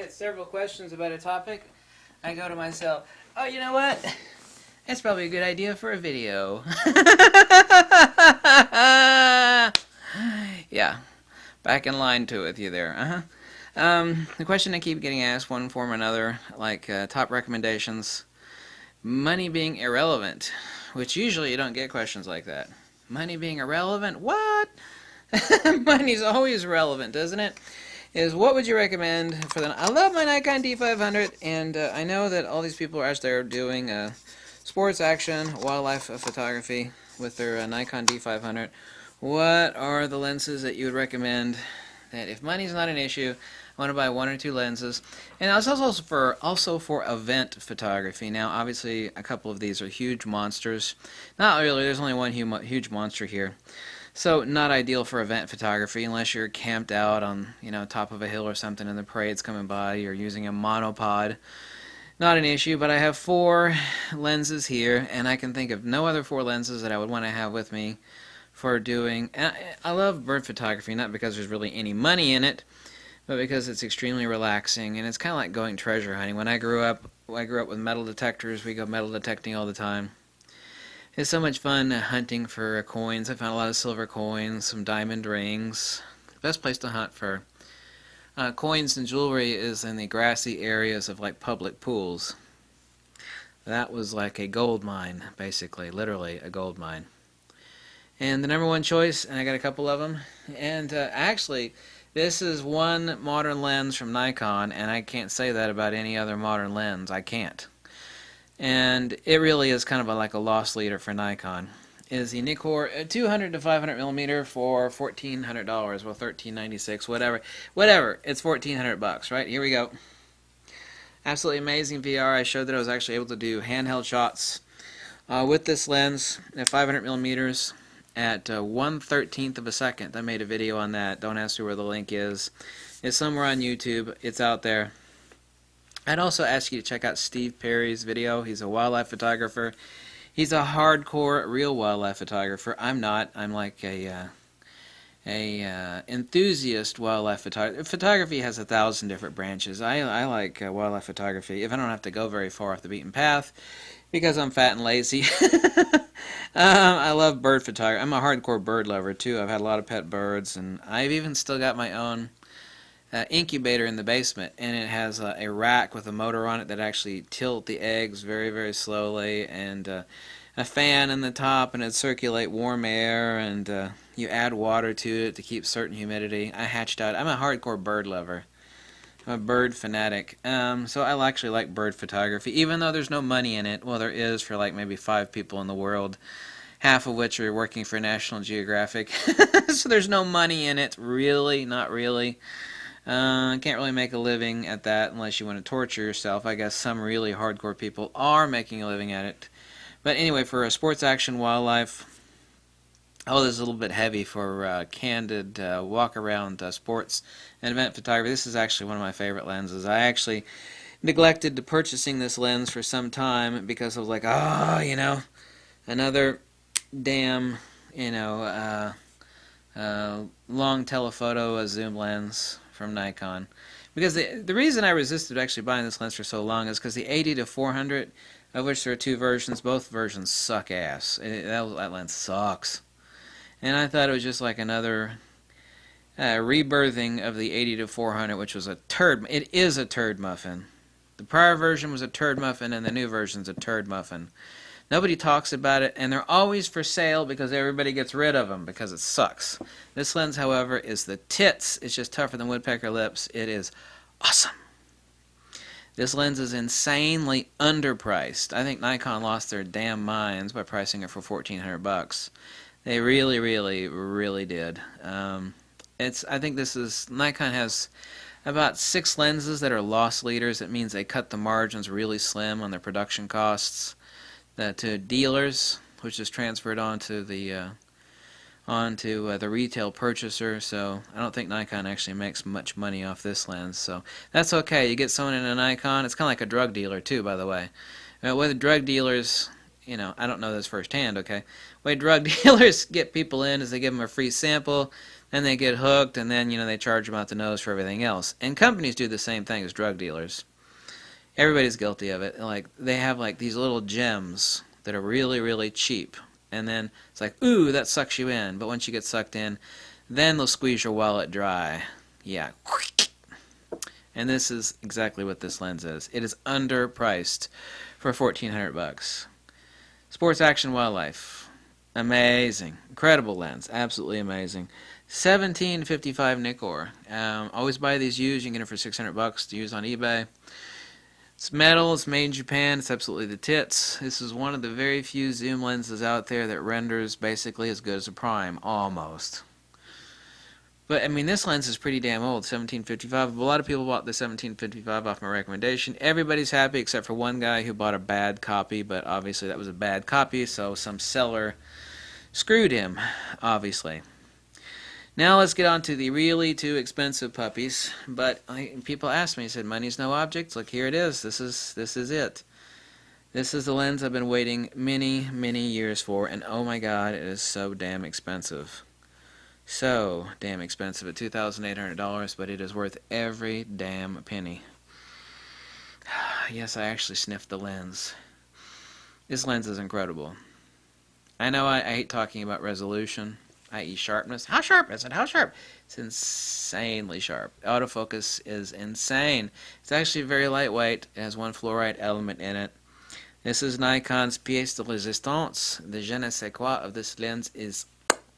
get several questions about a topic, I go to myself, oh, you know what? That's probably a good idea for a video. Yeah, back in line to it with you there. The question I keep getting asked, one form or another, like top recommendations, money being irrelevant, which usually you don't get questions like that. Money being irrelevant? What? Money's always relevant, doesn't it? Is what would you recommend for the... I love my Nikon D500, and I know that all these people are out there doing sports action, wildlife photography with their Nikon D500. What are the lenses that you would recommend that if money's not an issue, I want to buy one or two lenses? And it's also for event photography. Now, obviously, a couple of these are huge monsters. Not really, there's only one huge monster here. So not ideal for event photography unless you're camped out on, top of a hill or something and the parade's coming by. You're using a monopod. Not an issue, but I have 4 lenses here, and I can think of no other 4 lenses that I would want to have with me for doing... I love bird photography, not because there's really any money in it, but because it's extremely relaxing, and it's kind of like going treasure hunting. When I grew up with metal detectors. We go metal detecting all the time. It's so much fun hunting for coins. I found a lot of silver coins, some diamond rings. The best place to hunt for coins and jewelry is in the grassy areas of like public pools. That was like a gold mine, basically, literally a gold mine. And the number one choice, and I got a couple of them, and actually this is one modern lens from Nikon, and I can't say that about any other modern lens. I can't. And it really is kind of like a lost leader for Nikon. Is the Nikkor 200 to 500 millimeter for $1,400, well, $1,396, whatever. It's $1,400, right? Here we go. Absolutely amazing VR. I showed that I was actually able to do handheld shots with this lens at 500 millimeters at 1/13 of a second. I made a video on that. Don't ask me where the link is. It's somewhere on YouTube. It's out there. I'd also ask you to check out Steve Perry's video. He's a wildlife photographer. He's a hardcore real wildlife photographer. I'm not. I'm like a enthusiast wildlife photographer. Photography has 1,000 different branches. I like wildlife photography if I don't have to go very far off the beaten path because I'm fat and lazy. I love bird photography. I'm a hardcore bird lover too. I've had a lot of pet birds, and I've even still got my own incubator in the basement, and it has a rack with a motor on it that actually tilt the eggs very, very slowly, and a fan in the top, and it circulate warm air, and you add water to it to keep certain humidity. I'm a hardcore bird lover. I'm a bird fanatic. So I actually like bird photography, even though there's no money in it. Well, there is for like maybe 5 people in the world, half of which are working for National Geographic. So there's no money in it, really, not really. Can't really make a living at that unless you want to torture yourself. I guess some really hardcore people are making a living at it. But anyway, for a sports action wildlife, this is a little bit heavy for candid walk-around sports and event photography. This is actually one of my favorite lenses. I actually neglected purchasing this lens for some time because I was like, another damn, long telephoto zoom lens from Nikon. Because the reason I resisted actually buying this lens for so long is because the 80 to 400, of which there are 2 versions, both versions suck ass. That lens sucks. And I thought it was just like another rebirthing of the 80 to 400, which was a turd. It is a turd muffin. The prior version was a turd muffin, and the new version's a turd muffin. Nobody talks about it, and they're always for sale because everybody gets rid of them because it sucks. This lens, however, is the tits. It's just tougher than woodpecker lips. It is awesome. This lens is insanely underpriced. I think Nikon lost their damn minds by pricing it for $1,400. They really, really, really did. I think Nikon has about 6 lenses that are loss leaders. That means they cut the margins really slim on their production costs. To dealers, which is transferred onto the retail purchaser. So I don't think Nikon actually makes much money off this lens. So that's okay. You get someone in a Nikon. It's kind of like a drug dealer too, by the way. With drug dealers, I don't know this firsthand. Okay, the way drug dealers get people in is they give them a free sample. and they get hooked, and then they charge them out the nose for everything else. And companies do the same thing as drug dealers. Everybody's guilty of it. Like, they have like these little gems that are really, really cheap, and then it's like, ooh, that sucks you in. But once you get sucked in, then they'll squeeze your wallet dry. Yeah. And this is exactly what this lens is. It is underpriced for $1,400. Sports Action Wildlife. Amazing. Incredible lens. Absolutely amazing. 1755 Nikkor. Always buy these used. You can get them for $600 to use on eBay. It's metal. It's made in Japan. It's absolutely the tits. This is one of the very few zoom lenses out there that renders basically as good as a prime. Almost. But, I mean, this lens is pretty damn old, 1755. A lot of people bought the 1755 off my recommendation. Everybody's happy except for one guy who bought a bad copy, but obviously that was a bad copy, so some seller screwed him, obviously. Now let's get on to the really too expensive puppies. But people asked me, said, money's no object. Look, here it is. This is it. This is the lens I've been waiting many, many years for, and oh my god, it is so damn expensive. So damn expensive at $2,800, but it is worth every damn penny. Yes, I actually sniffed the lens. This lens is incredible. I know I hate talking about resolution, i.e. sharpness. How sharp is it? How sharp? It's insanely sharp. Autofocus is insane. It's actually very lightweight. It has one fluorite element in it. This is Nikon's pièce de résistance. The je ne sais quoi of this lens is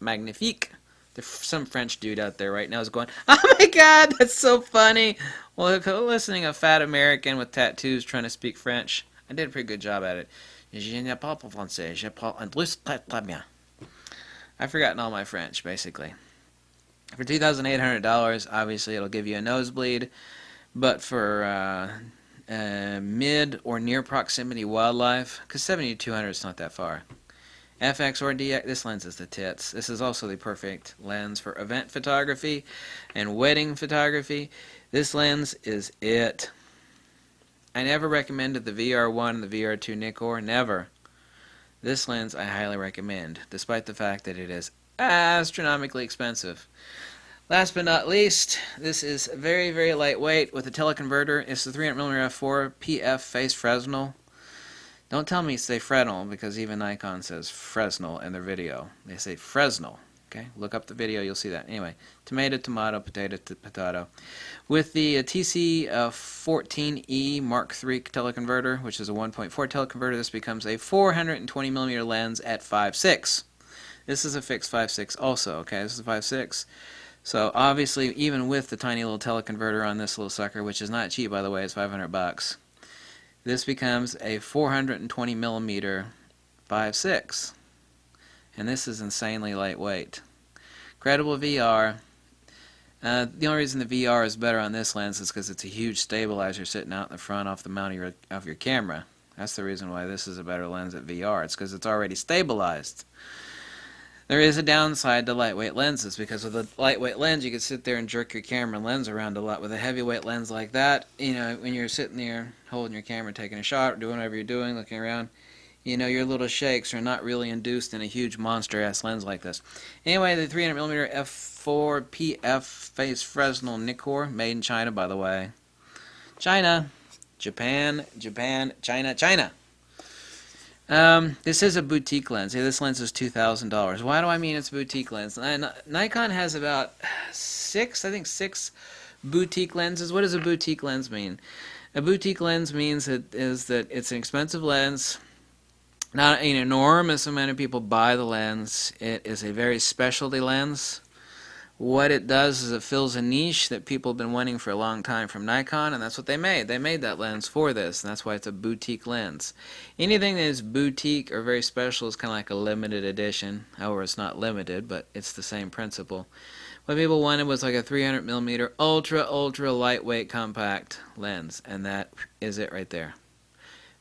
magnifique. There's some French dude out there right now is going, oh my god, that's so funny. Well, listening a fat American with tattoos trying to speak French. I did a pretty good job at it. Je ne parle pas français, je parle anglais très très bien. I've forgotten all my French, basically. For $2,800, obviously it'll give you a nosebleed, but for mid or near proximity wildlife, because 7200 is not that far. FX or DX, this lens is the tits. This is also the perfect lens for event photography and wedding photography. This lens is it. I never recommended the VR1 and the VR2 Nikkor, never. This lens I highly recommend, despite the fact that it is astronomically expensive. Last but not least, this is very, very lightweight with a teleconverter. It's the 300mm f4 PF Face Fresnel. Don't tell me say Fresnel, because even Nikon says Fresnel in their video. They say Fresnel. Okay, look up the video, you'll see that. Anyway, tomato, tomato, potato, potato. With the TC14E Mark III teleconverter, which is a 1.4 teleconverter, this becomes a 420mm lens at 5.6. This is a fixed 5.6 also, okay? This is a 5.6. So obviously, even with the tiny little teleconverter on this little sucker, which is not cheap by the way, it's $500, this becomes a 420mm 5.6. And this is insanely lightweight. Credible VR. The only reason the VR is better on this lens is because it's a huge stabilizer sitting out in the front off the mount of your camera. That's the reason why this is a better lens at VR. It's because it's already stabilized. There is a downside to lightweight lenses, because with a lightweight lens you can sit there and jerk your camera lens around a lot. With a heavyweight lens like that, you know, when you're sitting there holding your camera, taking a shot, or doing whatever you're doing, looking around, you know, your little shakes are not really induced in a huge monster-ass lens like this. Anyway, the 300mm f4 PF Face Fresnel Nikkor, made in China, by the way. China. Japan, Japan, China, China. This is a boutique lens. This lens is $2,000. Why do I mean it's a boutique lens? Nikon has about six boutique lenses. What does a boutique lens mean? A boutique lens means that it's an expensive lens. Not an enormous amount of people buy the lens. It is a very specialty lens. What it does is it fills a niche that people have been wanting for a long time from Nikon, and that's what they made. They made that lens for this, and that's why it's a boutique lens. Anything that is boutique or very special is kind of like a limited edition. However, it's not limited, but it's the same principle. What people wanted was like a 300mm ultra lightweight compact lens, and that is it right there.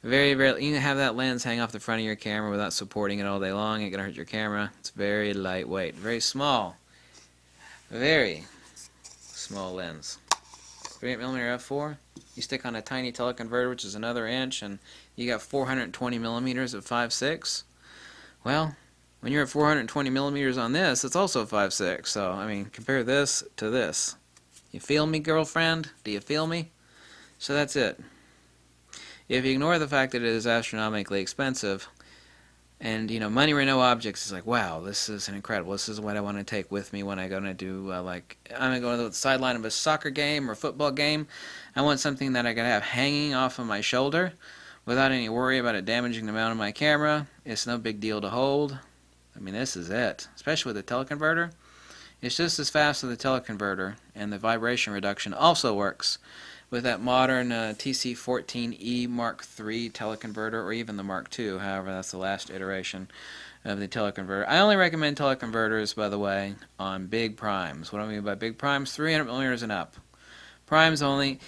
Very, very, you can have that lens hang off the front of your camera without supporting it all day long. It ain't gonna hurt your camera. It's very lightweight, very small. Very small lens. 300mm f4. You stick on a tiny teleconverter, which is another inch, and you got 420mm of 5.6. Well, When you're at 420 millimeters on this, it's also 5.6. So, I mean, compare this to this. You feel me, girlfriend? Do you feel me? So that's it. If you ignore the fact that it is astronomically expensive, and, you know, money or no objects is like, wow, this is incredible. This is what I want to take with me when I go to do, like, I'm going to go to the sideline of a soccer game or a football game. I want something that I can have hanging off of my shoulder without any worry about it damaging the mount of my camera. It's no big deal to hold. I mean, this is it, especially with the teleconverter. It's just as fast as the teleconverter, and the vibration reduction also works with that modern TC14E Mark III teleconverter, or even the Mark II. However, that's the last iteration of the teleconverter. I only recommend teleconverters, by the way, on big primes. What do I mean by big primes? 300 millimeters and up. Primes only.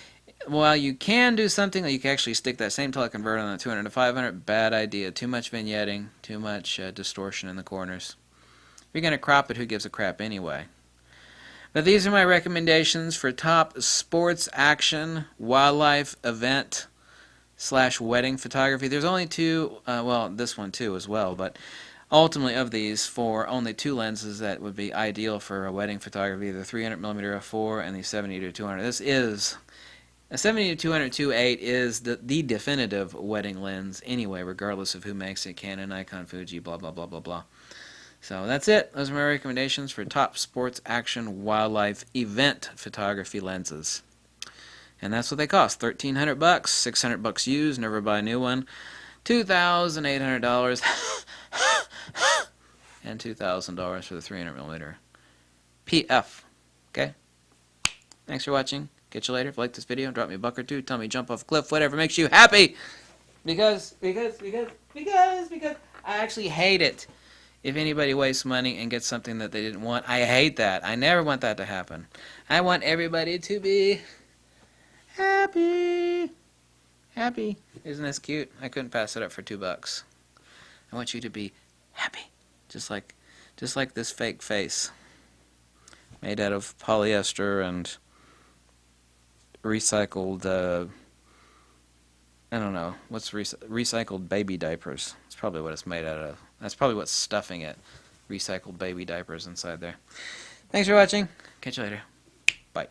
While you can do something that you can actually stick that same teleconverter on the 200 to 500, bad idea. Too much vignetting, too much distortion in the corners. If you're going to crop it, who gives a crap anyway? But these are my recommendations for top sports, action, wildlife, event / wedding photography. There's only two, well, this one too as well, but ultimately of these four, only two lenses that would be ideal for a wedding photography, the 300mm f4 and the 70-200. This is, a 70-200 2.8 is the definitive wedding lens anyway, regardless of who makes it, Canon, Nikon, Fuji, blah, blah, blah, blah, blah. So that's it. Those are my recommendations for top sports, action, wildlife, event photography lenses. And that's what they cost. $1,300, $600 used, never buy a new one. $2,800 and $2,000 for the 300mm PF. Okay? Thanks for watching. Catch you later. If you like this video, drop me a buck or two. Tell me jump off a cliff, whatever makes you happy. Because I actually hate it if anybody wastes money and gets something that they didn't want. I hate that. I never want that to happen. I want everybody to be happy. Happy. Isn't this cute? I couldn't pass it up for $2. I want you to be happy. Just like this fake face. Made out of polyester and recycled, I don't know, what's recycled baby diapers. That's probably what it's made out of. That's probably what's stuffing it. Recycled baby diapers inside there. Thanks for watching. Catch you later. Bye.